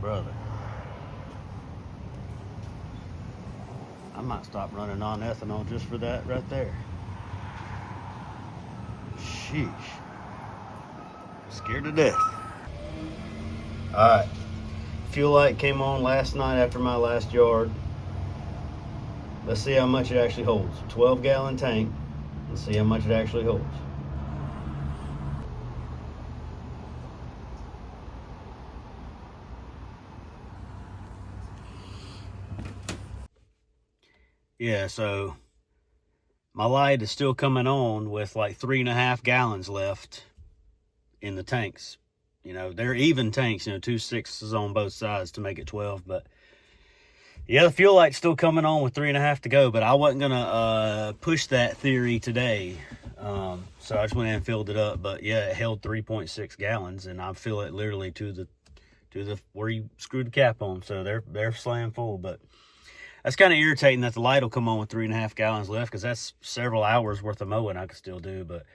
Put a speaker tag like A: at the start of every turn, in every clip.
A: Brother. I might stop running non-ethanol just for that right there. Sheesh. Scared to death. Alright. Fuel light came on last night after my last yard. Let's see how much it actually holds. 12-gallon tank. Let's see how much it actually holds. Yeah, so my light is still coming on with like 3.5 gallons left in the tanks. You know, they're even tanks, 2 6s on both sides to make it 12. But yeah, the fuel light's still coming on with 3.5 to go. But I wasn't gonna push that theory today, so I just went in and filled it up. But yeah, it held 3.6 gallons, and I fill it literally to the where you screwed the cap on. So they're slam full. But that's kind of irritating that the light will come on with 3.5 gallons left, because that's several hours worth of mowing I could still do. But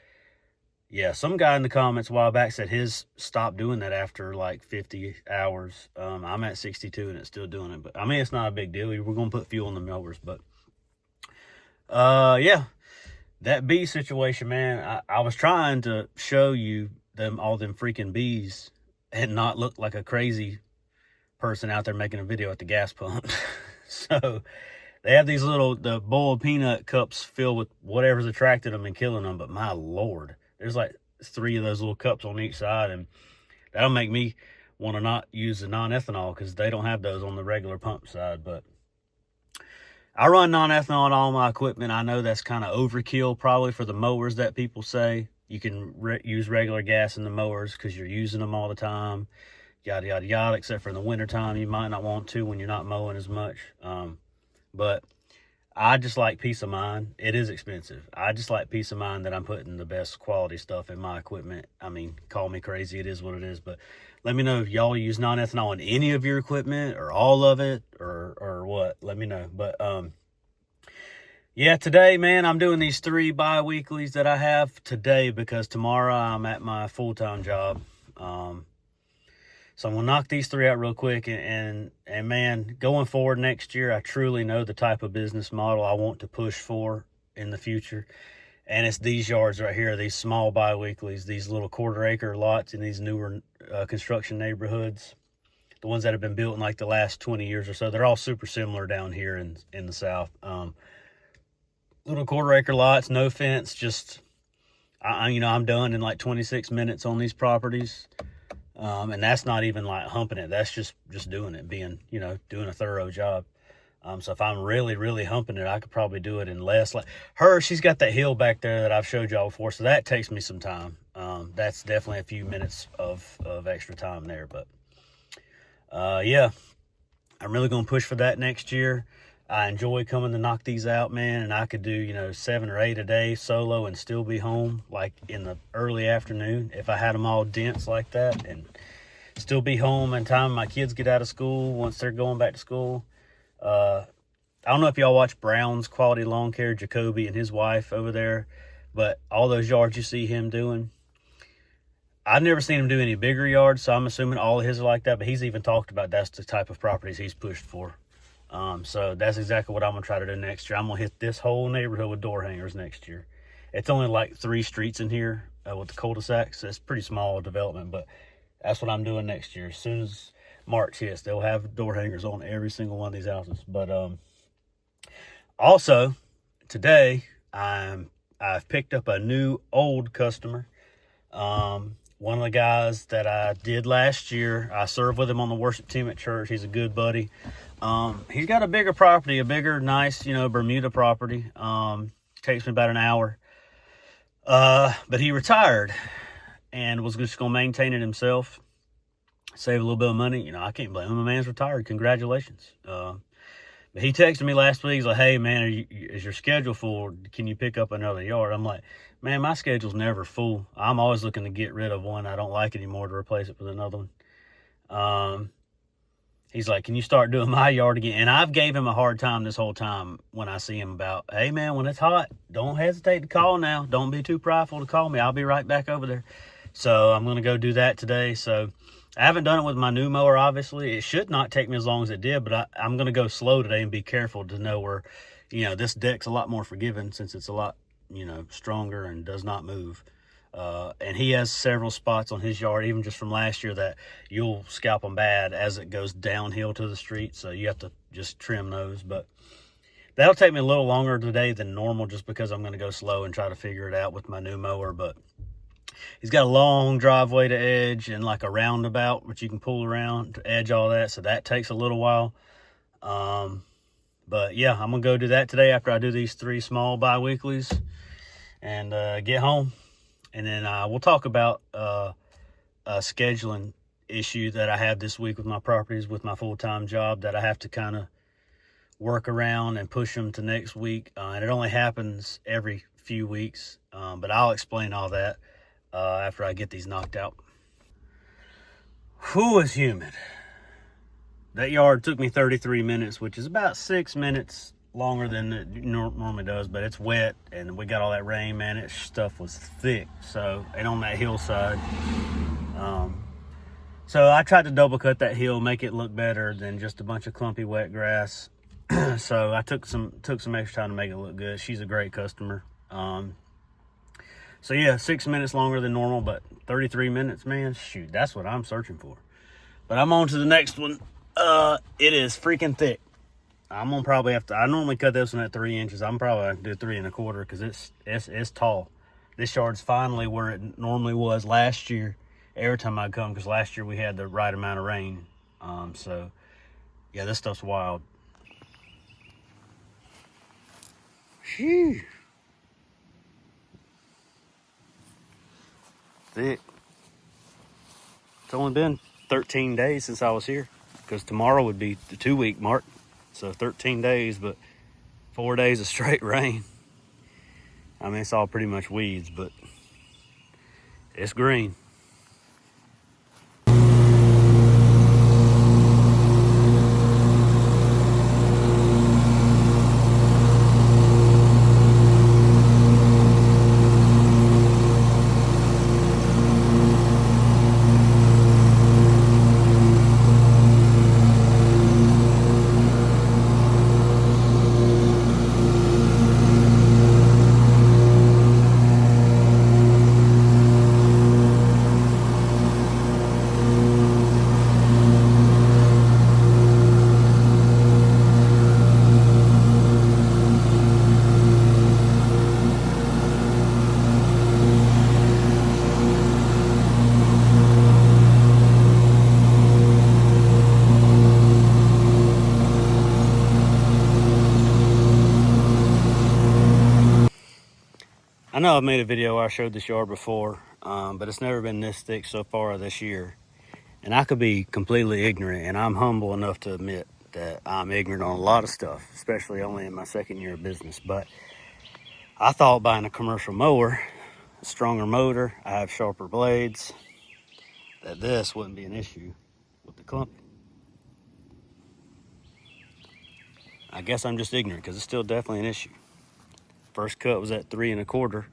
A: yeah, some guy in the comments a while back said his stopped doing that after like 50 hours. I'm at 62 and it's still doing it. But I mean, it's not a big deal. We're going to put fuel in the mowers. But yeah, that bee situation, man, I was trying to show you all them freaking bees and not look like a crazy person out there making a video at the gas pump. So they have these the boiled peanut cups filled with whatever's attracted them and killing them. But my Lord, there's like 3 of those little cups on each side, and that'll make me want to not use the non-ethanol, because they don't have those on the regular pump side. But I run non-ethanol on all my equipment. I know that's kind of overkill probably for the mowers that people say. You can use regular gas in the mowers because you're using them all the time, yada, yada, yada, except for in the wintertime. You might not want to when you're not mowing as much. But I just like peace of mind. It is expensive. I just like peace of mind that I'm putting the best quality stuff in my equipment. I mean, call me crazy. It is what it is. But let me know if y'all use non-ethanol in any of your equipment, or all of it, or what. Let me know. But yeah, today, man, I'm doing these 3 bi-weeklies that I have today, because tomorrow I'm at my full-time job. So I'm going to knock these 3 out real quick. And man, going forward next year, I truly know the type of business model I want to push for in the future. And it's these yards right here, these small bi-weeklies, these little 1/4 acre lots in these newer construction neighborhoods. The ones that have been built in like the last 20 years or so. They're all super similar down here in the South. Little 1/4 acre lots, no fence, just, I'm done in like 26 minutes on these properties. And that's not even like humping it. That's just doing it, doing a thorough job. So if I'm really, really humping it, I could probably do it in less. Like she's got that hill back there that I've showed y'all before. So that takes me some time. That's definitely a few minutes of extra time there. But yeah, I'm really going to push for that next year. I enjoy coming to knock these out, man. And I could do, 7 or 8 a day solo and still be home like in the early afternoon if I had them all dense like that, and still be home in time my kids get out of school once they're going back to school. I don't know if y'all watch Brown's Quality Lawn Care, Jacoby and his wife over there, but all those yards you see him doing, I've never seen him do any bigger yards, so I'm assuming all of his are like that. But he's even talked about that's the type of properties he's pushed for. So that's exactly what I'm going to try to do next year. I'm going to hit this whole neighborhood with door hangers next year. It's only like 3 streets in here with the cul-de-sacs. So it's pretty small development, but that's what I'm doing next year. As soon as March hits, they'll have door hangers on every single one of these houses. But also, today, I've picked up a new old customer. One of the guys that I did last year, I served with him on the worship team at church. He's a good buddy. He's got a bigger property, a bigger, nice, Bermuda property. Takes me about an hour. But he retired and was just going to maintain it himself, save a little bit of money. I can't blame him. The man's retired. Congratulations. But he texted me last week. He's like, hey, man, is your schedule full? Can you pick up another yard? I'm like, man, my schedule's never full. I'm always looking to get rid of one I don't like anymore to replace it with another one. He's like, can you start doing my yard again? And I've gave him a hard time this whole time when I see him about, hey, man, when it's hot, don't hesitate to call now. Don't be too prideful to call me. I'll be right back over there. So I'm going to go do that today. So I haven't done it with my new mower, obviously. It should not take me as long as it did, but I'm going to go slow today and be careful to know where, this deck's a lot more forgiving since it's a lot, stronger and does not move. And he has several spots on his yard, even just from last year, that you'll scalp them bad as it goes downhill to the street. So you have to just trim those. But that'll take me a little longer today than normal just because I'm going to go slow and try to figure it out with my new mower. But he's got a long driveway to edge and like a roundabout, which you can pull around to edge all that. So that takes a little while. But yeah, I'm going to go do that today after I do these 3 small bi-weeklies and get home. And then we'll talk about a scheduling issue that I have this week with my properties, with my full-time job, that I have to kind of work around and push them to next week. And it only happens every few weeks. But I'll explain all that after I get these knocked out. Whew, it's humid. That yard took me 33 minutes, which is about 6 minutes longer than it normally does, but it's wet and we got all that rain, man. It stuff was thick. So, and on that hillside. So I tried to double cut that hill, make it look better than just a bunch of clumpy wet grass. So I took some extra time to make it look good. She's a great customer. So yeah, 6 minutes longer than normal, but 33 minutes, man, shoot, that's what I'm searching for. But I'm on to the next one. It is freaking thick. I'm gonna probably have to, I normally cut this one at 3 inches. I'm probably gonna do 3 1/4 because it's tall. This yard's finally where it normally was last year every time I come, because last year we had the right amount of rain. So yeah, this stuff's wild. Phew. Thick. It's only been 13 days since I was here, because tomorrow would be the 2-week mark. So 13 days, but 4 days of straight rain. I mean, it's all pretty much weeds, but it's green. I know I've made a video where I showed this yard before, but it's never been this thick so far this year. And I could be completely ignorant, and I'm humble enough to admit that I'm ignorant on a lot of stuff, especially only in my 2nd year of business. But I thought buying a commercial mower, a stronger motor, I have sharper blades, that this wouldn't be an issue with the clumping. I guess I'm just ignorant, because it's still definitely an issue. First cut was at 3 1/4.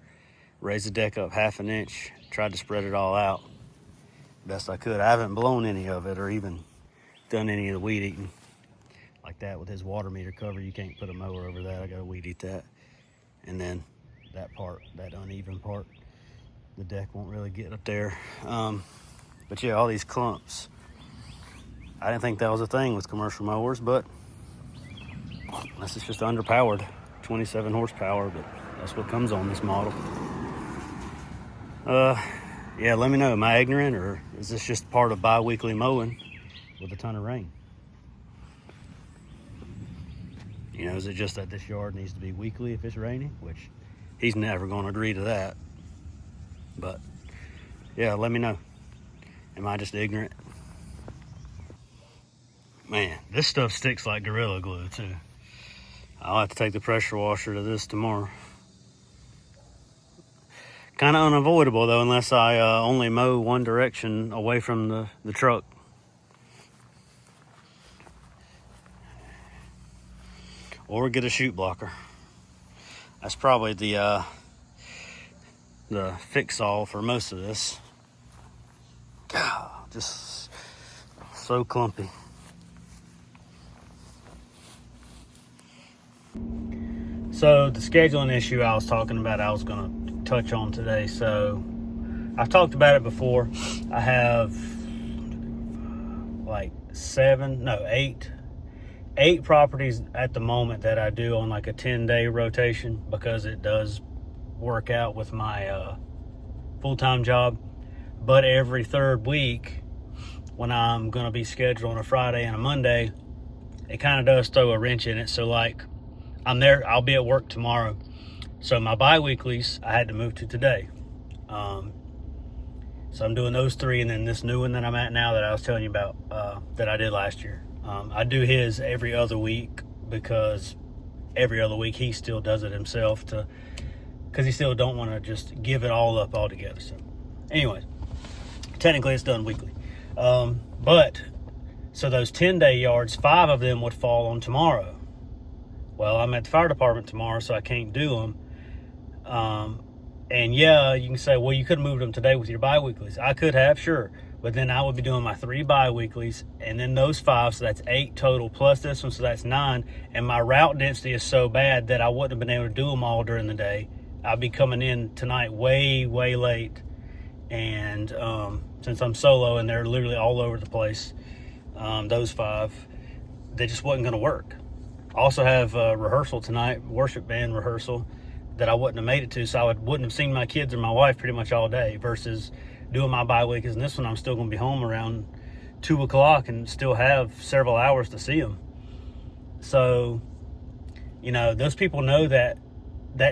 A: Raised the deck up 1/2 inch. Tried to spread it all out best I could. I haven't blown any of it or even done any of the weed eating like that with his water meter cover. You can't put a mower over that. I gotta weed eat that. And then that part, that uneven part, the deck won't really get up there. But yeah, all these clumps. I didn't think that was a thing with commercial mowers, but this is just underpowered. 27 horsepower, but that's what comes on this model. Yeah, let me know. Am I ignorant, or is this just part of bi-weekly mowing with a ton of rain? Is it just that this yard needs to be weekly if it's raining? Which he's never going to agree to that. But yeah, let me know. Am I just ignorant? Man, this stuff sticks like Gorilla Glue too. I'll have to take the pressure washer to this tomorrow. Kind of unavoidable though, unless I only mow one direction away from the truck. Or get a chute blocker. That's probably the fix-all for most of this. God, just So clumpy. So the scheduling issue I was talking about, I was going to touch on today. So I've talked about it before. I have like eight properties at the moment that I do on like a 10-day rotation, because it does work out with my full-time job. But every third week, when I'm going to be scheduled on a Friday and a Monday, it kind of does throw a wrench in it. So like, I'm there, I'll be at work tomorrow. So my bi-weeklies, I had to move to today. So I'm doing those 3, and then this new one that I'm at now that I was telling you about, that I did last year. I do his every other week, because every other week he still does it himself, because he still don't want to just give it all up altogether. So anyways, technically it's done weekly. But so those 10-day yards, 5 of them would fall on tomorrow. Well, I'm at the fire department tomorrow, so I can't do them. And yeah, you can say, well, you could have moved them today with your bi-weeklies. I could have, sure. But then I would be doing my 3 bi-weeklies, and then those 5, so that's 8 total, plus this one, so that's 9. And my route density is so bad that I wouldn't have been able to do them all during the day. I'd be coming in tonight way, way late. And since I'm solo and they're literally all over the place, those 5, they just wasn't going to work. I also have a rehearsal tonight, worship band rehearsal, that I wouldn't have made it to, so I wouldn't have seen my kids or my wife pretty much all day, versus doing my bi-week. And this one, I'm still going to be home around 2 o'clock and still have several hours to see them. So, you know, those people know that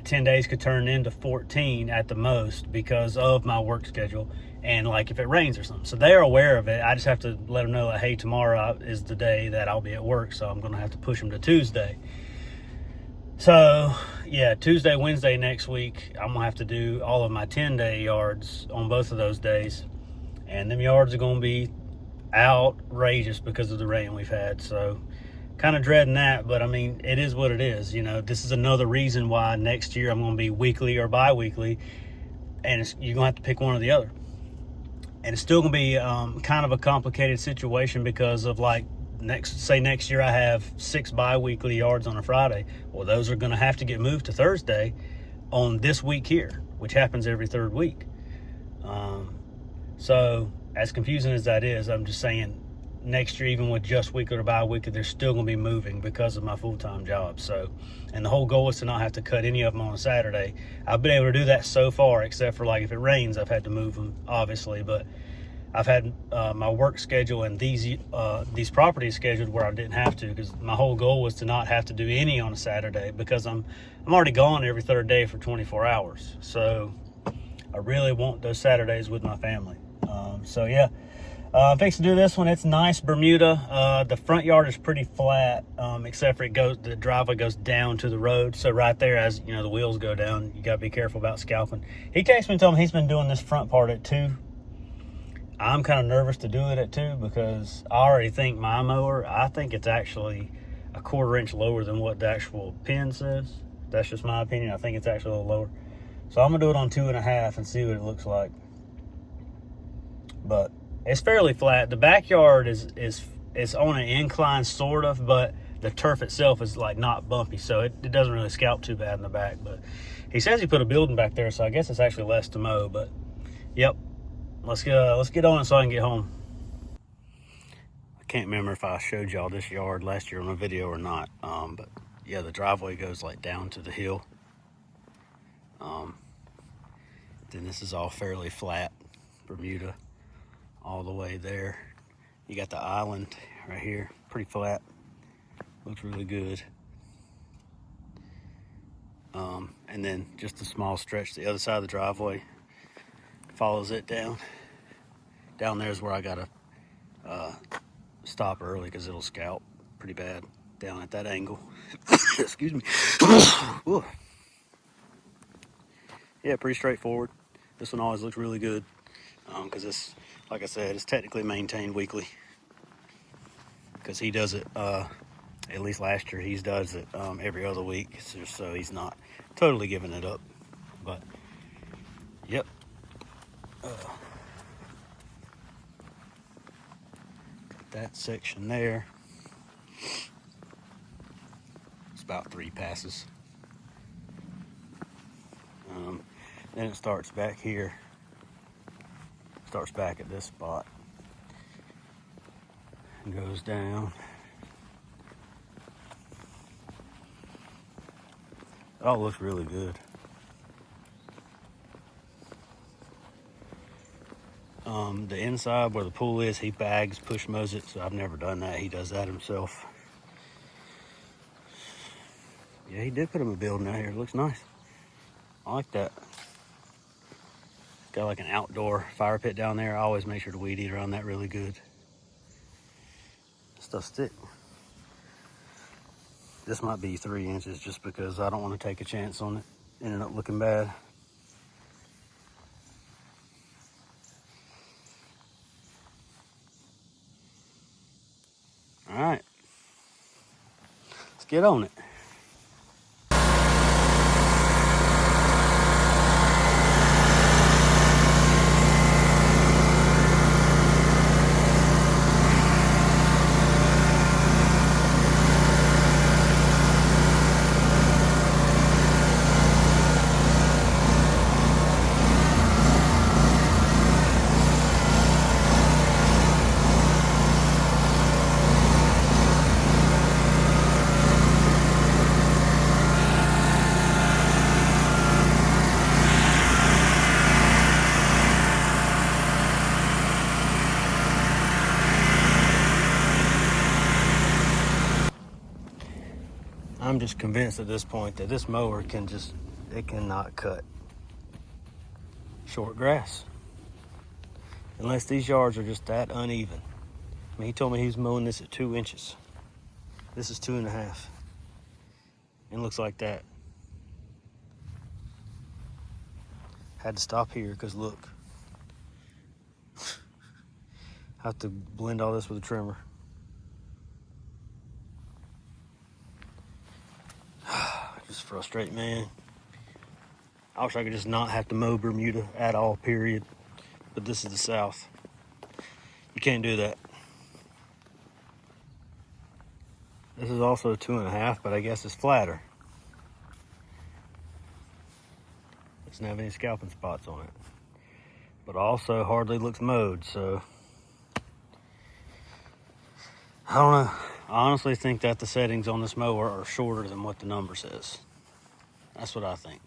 A: 10 days could turn into 14 at the most because of my work schedule, and like if it rains or something. So they're aware of it. I just have to let them know that, hey, tomorrow is the day that I'll be at work, so I'm going to have to push them to Tuesday. So yeah, Tuesday, Wednesday next week, I'm going to have to do all of my 10-day yards on both of those days. And them yards are going to be outrageous because of the rain we've had. So kind of dreading that, but I mean, it is what it is. You know, this is another reason why next year I'm going to be weekly or bi-weekly, and you're going to have to pick one or the other. And it's still going to be kind of a complicated situation because of like, next year I have 6 bi-weekly yards on a Friday. Well, those are going to have to get moved to Thursday on this week here, which happens every third week. So as confusing as that is, I'm just saying next year, even with just weekly or bi-weekly, they're still going to be moving because of my full-time job. So, and the whole goal is to not have to cut any of them on a Saturday. I've been able to do that so far, except for like if it rains, I've had to move them, obviously. But I've had my work schedule and these properties scheduled where I didn't have to, because my whole goal was to not have to do any on a Saturday, because I'm already gone every third day for 24 hours. So I really want those Saturdays with my family. So yeah, I'm fixing to do this one. It's nice Bermuda. The front yard is pretty flat, except for the driveway goes down to the road. So right there, as you know, the wheels go down, you got to be careful about scalping. He texted me and told me he's been doing this front part at 2. I'm kind of nervous to do it at 2 because I already think my mower, I think it's actually a 1/4 inch lower than what the actual pin says. That's just my opinion. I think it's actually a little lower. So I'm going to do it on 2.5 and see what it looks like. But it's fairly flat. The backyard is on an incline sort of, but the turf itself is like not bumpy, so it doesn't really scalp too bad in the back. But he says he put a building back there, so I guess it's actually less to mow. But yep, let's get on it so I can get home. I can't remember if I showed y'all this yard last year on a video or not, but yeah, the driveway goes like down to the hill. Then this is all fairly flat Bermuda all the way there. You got the island right here, pretty flat, looks really good. And then just a small stretch the other side of the driveway follows it down. Down there is where I gotta stop early because it'll scalp pretty bad down at that angle. Excuse me. Yeah, pretty straightforward. This one always looks really good because this, like I said, it's technically maintained weekly, because he does it, at least last year, he does it every other week, so he's not totally giving it up. But yep. that section there. It's about 3 passes. Then it starts back here. Starts back at this spot and goes down. It all looks really good. The inside where the pool is, he bags, push mows it, so I've never done that. He does that himself. Yeah, he did put him a building out here. It looks nice. I like that. Got like an outdoor fire pit down there. I always make sure to weed eat around that really good. Stuff stick. This might be 3 inches just because I don't want to take a chance on it ending up looking bad. All right, let's get on it. I'm just convinced at this point that this mower cannot cut short grass. Unless these yards are just that uneven. I mean, he told me he was mowing this at 2 inches. This is 2.5. And it looks like that. Had to stop here because look. I have to blend all this with a trimmer. Just frustrating, man. I wish I could just not have to mow Bermuda at all, period. But this is the South. You can't do that. This is also 2.5, but I guess it's flatter. Doesn't have any scalping spots on it. But also hardly looks mowed, so I don't know. I honestly think that the settings on this mower are shorter than what the number says. That's what I think.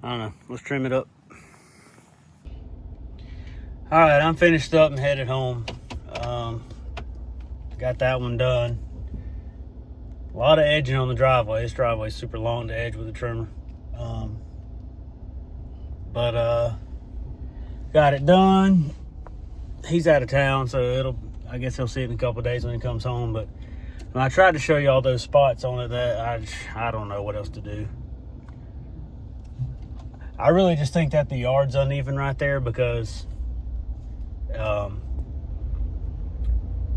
A: I don't know. Let's trim it up. All right, I'm finished up and headed home. Got that one done. A lot of edging on the driveway. This driveway is super long to edge with a trimmer. Got it done. He's out of town, so I guess he'll see it in a couple of days when he comes home. But when I tried to show you all those spots on it, that I don't know what else to do. I really just think that the yard's uneven right there because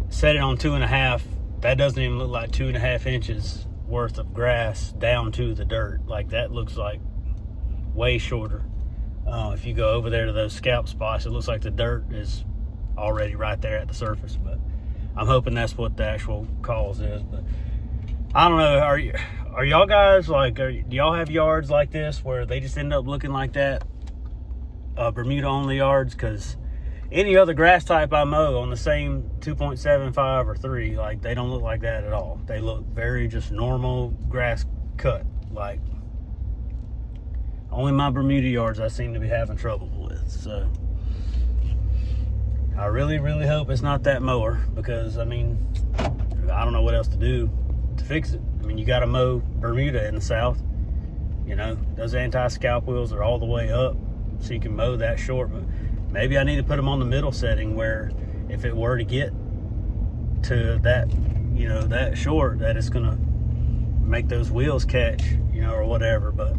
A: set it on 2.5. That doesn't even look like 2.5 inches worth of grass down to the dirt. Like that looks like way shorter. If you go over there to those scalp spots, it looks like the dirt is already right there at the surface. But I'm hoping that's what the actual cause is. But I don't know. Are y'all guys like? Do y'all have yards like this where they just end up looking like that? Bermuda only yards, because any other grass type I mow on the same 2.75 or 3, like they don't look like that at all. They look very just normal grass cut. Like only my Bermuda yards I seem to be having trouble with. So I really, really hope it's not that mower, because I mean, I don't know what else to do to fix it. I mean, you got to mow Bermuda in the South. You know, those anti-scalp wheels are all the way up, so you can mow that short. But maybe I need to put them on the middle setting where if it were to get to that, you know, that short, that it's gonna make those wheels catch, you know, or whatever. But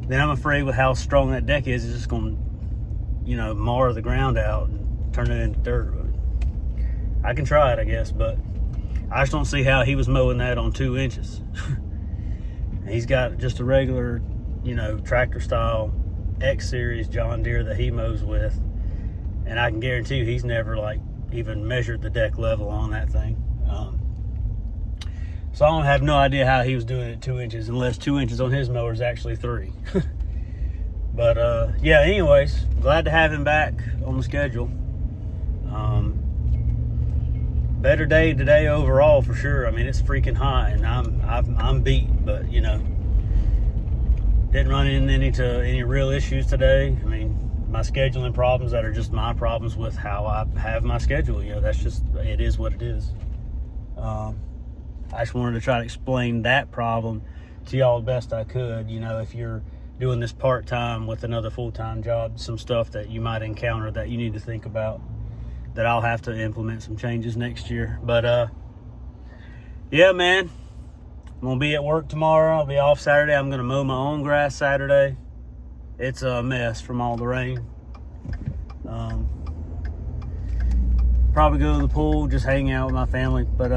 A: then I'm afraid with how strong that deck is, it's just gonna, you know, mar the ground out and turn it into dirt. I can try it, I guess, but I just don't see how he was mowing that on 2 inches. He's got just a regular, you know, tractor style X Series John Deere that he mows with, and I can guarantee you he's never like even measured the deck level on that thing. So I don't have no idea how he was doing it 2 inches, unless 2 inches on his mower is actually 3. But yeah, anyways, glad to have him back on the schedule. Better day today overall for sure. I mean, it's freaking hot, and I'm beat, but you know, didn't run into any real issues today. I mean, my scheduling problems that are just my problems with how I have my schedule. You know, that's just, it is what it is. I just wanted to try to explain that problem to y'all the best I could. You know, if you're doing this part-time with another full-time job, some stuff that you might encounter that you need to think about, that I'll have to implement some changes next year. But yeah, man, I'm gonna be at work tomorrow. I'll be off Saturday. I'm gonna mow my own grass Saturday. It's a mess from all the rain. Probably go to the pool, just hang out with my family. But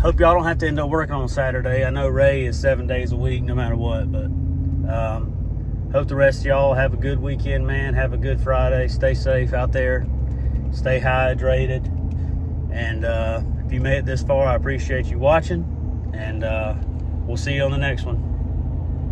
A: hope y'all don't have to end up working on Saturday. I know Ray is 7 days a week no matter what, but hope the rest of y'all have a good weekend, man. Have a good Friday. Stay safe out there. Stay hydrated. And if you made it this far, I appreciate you watching. And we'll see you on the next one.